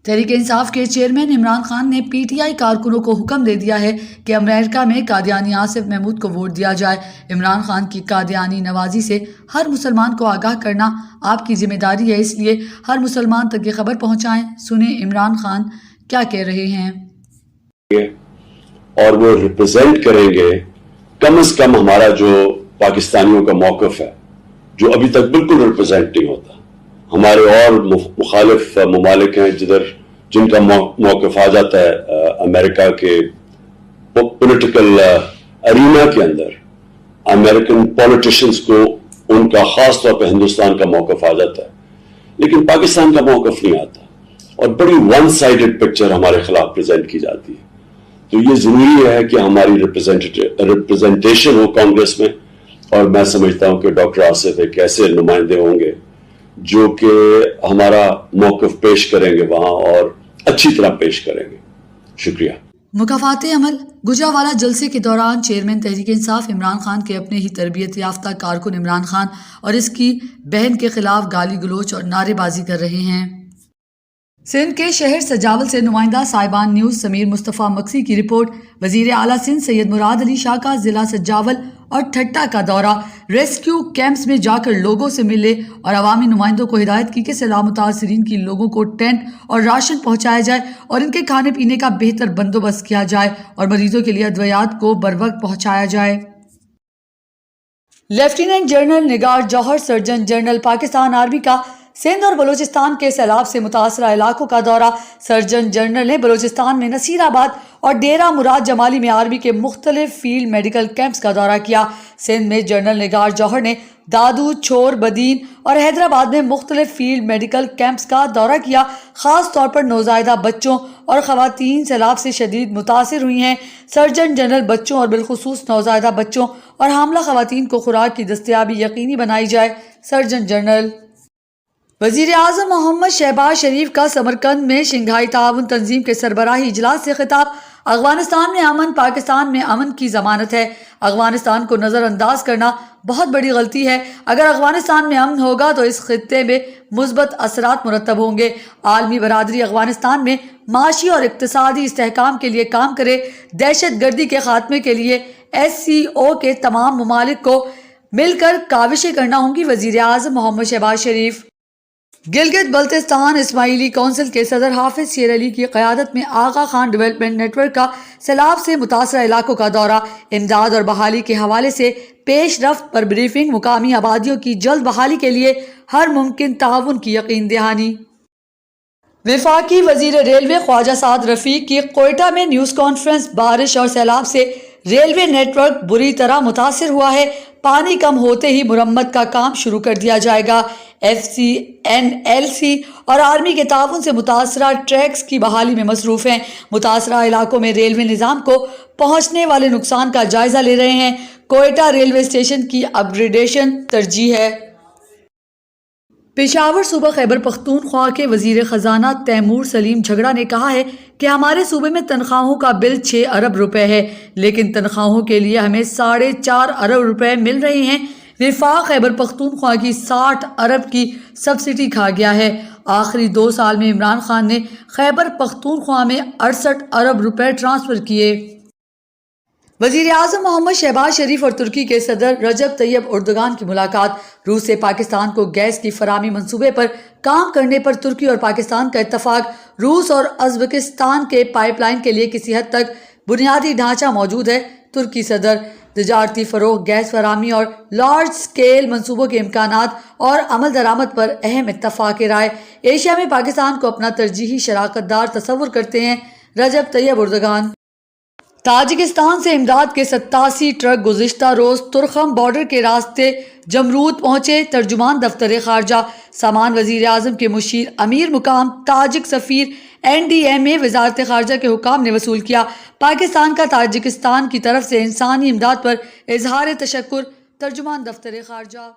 تحریک انصاف کے چیئرمین عمران خان نے P T I کارکنوں کو حکم دے دیا ہے کہ امریکہ میں قادیانی آصف محمود کو ووٹ دیا جائے۔ عمران خان کی قادیانی نوازی سے ہر مسلمان کو آگاہ کرنا آپ کی ذمہ داری ہے، اس لیے ہر مسلمان تک یہ خبر پہنچائیں۔ سنیں عمران خان کیا کہہ رہے ہیں۔ اور وہ ریپرزینٹ کریں گے کم از کم ہمارا جو پاکستانیوں کا موقف ہے، جو ابھی تک بالکل ریپرزینٹ نہیں ہوتا۔ ہمارے اور مخالف ممالک ہیں جن کا موقف آ جاتا ہے امریکہ کے پولیٹیکل ارینا کے اندر، امریکن پولیٹیشنز کو ان کا خاص طور پہ ہندوستان کا موقف آ جاتا ہے، لیکن پاکستان کا موقف نہیں آتا اور بڑی ون سائیڈڈ پکچر ہمارے خلاف پریزنٹ کی جاتی ہے۔ تو یہ ضروری ہے کہ ہماری ریپرزنٹیشن ہو کانگریس میں، اور میں سمجھتا ہوں کہ ڈاکٹر آصف ایک ایسے نمائندے ہوں گے جو کہ ہمارا موقف پیش کریں گے وہاں، اور اچھی طرح پیش کریں گے۔ شکریہ۔ مکافات عمل گجرانوالہ جلسے کے دوران چیئرمین تحریک انصاف عمران خان کے اپنے ہی تربیت یافتہ کارکن عمران خان اور اس کی بہن کے خلاف گالی گلوچ اور نعرے بازی کر رہے ہیں۔ سندھ کے شہر سجاول سے نمائندہ صاحبان نیوز سمیر مصطفیٰ مکسی کی رپورٹ۔ وزیر اعلیٰ سندھ سید مراد علی شاہ کا ضلع سجاول اور ٹھٹا کا دورہ، ریسکیو کیمپس میں جا کر لوگوں سے ملے اور عوامی نمائندوں کو ہدایت کی کہ سیلاب متاثرین کی لوگوں کو ٹینٹ اور راشن پہنچایا جائے اور ان کے کھانے پینے کا بہتر بندوبست کیا جائے اور مریضوں کے لیے ادویات کو بروقت پہنچایا جائے۔ لیفٹیننٹ جنرل نگار جوہر سرجن جنرل پاکستان آرمی کا سندھ اور بلوچستان کے سیلاب سے متاثرہ علاقوں کا دورہ۔ سرجن جنرل نے بلوچستان میں نصیر آباد اور ڈیرہ مراد جمالی میں آرمی کے مختلف فیلڈ میڈیکل کیمپس کا دورہ کیا۔ سندھ میں جنرل نگار جوہر نے دادو، چھور، بدین اور حیدرآباد میں مختلف فیلڈ میڈیکل کیمپس کا دورہ کیا۔ خاص طور پر نوزائیدہ بچوں اور خواتین سیلاب سے شدید متاثر ہوئی ہیں۔ سرجن جنرل بچوں اور بالخصوص نوزائیدہ بچوں اور حاملہ خواتین کو خوراک کی دستیابی یقینی بنائی جائے۔ سرجن جنرل وزیر اعظم محمد شہباز شریف کا سمرقند میں شنگھائی تعاون تنظیم کے سربراہی اجلاس سے خطاب۔ افغانستان میں امن پاکستان میں امن کی ضمانت ہے۔ افغانستان کو نظر انداز کرنا بہت بڑی غلطی ہے۔ اگر افغانستان میں امن ہوگا تو اس خطے میں مثبت اثرات مرتب ہوں گے۔ عالمی برادری افغانستان میں معاشی اور اقتصادی استحکام کے لیے کام کرے۔ دہشت گردی کے خاتمے کے لیے SCO کے تمام ممالک کو مل کر کاوشیں کرنا ہوں گی۔ وزیر اعظم محمد شہباز شریف گلگت بلتستان اسماعیلی کونسل کے صدر حافظ شیر علی کی قیادت میں آغا خان ڈیولپمنٹ نیٹ ورک کا سیلاب سے متاثرہ علاقوں کا دورہ، امداد اور بحالی کے حوالے سے پیش رفت پر بریفنگ، مقامی آبادیوں کی جلد بحالی کے لیے ہر ممکن تعاون کی یقین دہانی۔ وفاقی وزیر ریلوے خواجہ سعد رفیق کی کوئٹہ میں نیوز کانفرنس۔ بارش اور سیلاب سے ریلوے نیٹ ورک بری طرح متاثر ہوا ہے، پانی کم ہوتے ہی مرمت کا کام شروع کر دیا جائے گا۔ FCNLC اور آرمی کے تعاون سے متاثرہ ٹریکس کی بحالی میں مصروف ہیں۔ متاثرہ علاقوں میں ریلوے نظام کو پہنچنے والے نقصان کا جائزہ لے رہے ہیں۔ کوئٹہ ریلوے اسٹیشن کی اپ گریڈیشن ترجیح ہے۔ پشاور صوبہ خیبر پختونخوا کے وزیر خزانہ تیمور سلیم جھگڑا نے کہا ہے کہ ہمارے صوبے میں تنخواہوں کا بل 6 ارب روپے ہے، لیکن تنخواہوں کے لیے ہمیں 4.5 ارب روپے مل رہے ہیں۔ وفاق خیبر پختونخوا کی 60 ارب کی سبسڈی کھا گیا ہے۔ آخری 2 سال میں عمران خان نے خیبر پختونخوا میں 68 ارب روپے ٹرانسفر کیے۔ وزیر اعظم محمد شہباز شریف اور ترکی کے صدر رجب طیب اردگان کی ملاقات۔ روس سے پاکستان کو گیس کی فراہمی منصوبے پر کام کرنے پر ترکی اور پاکستان کا اتفاق۔ روس اور ازبکستان کے پائپ لائن کے لیے کسی حد تک بنیادی ڈھانچہ موجود ہے۔ ترکی صدر تجارتی فروغ، گیس فراہمی اور لارج سکیل منصوبوں کے امکانات اور عمل درآمد پر اہم اتفاق رائے۔ ایشیا میں پاکستان کو اپنا ترجیحی شراکت دار تصور کرتے ہیں۔ رجب طیب اردگان تاجکستان سے امداد کے 87 ٹرک گزشتہ روز ترخم بارڈر کے راستے جمرود پہنچے۔ ترجمان دفتر خارجہ سامان وزیر اعظم کے مشیر امیر مقام تاجک سفیر NDMA وزارت خارجہ کے حکام نے وصول کیا۔ پاکستان کا تاجکستان کی طرف سے انسانی امداد پر اظہار تشکر۔ ترجمان دفتر خارجہ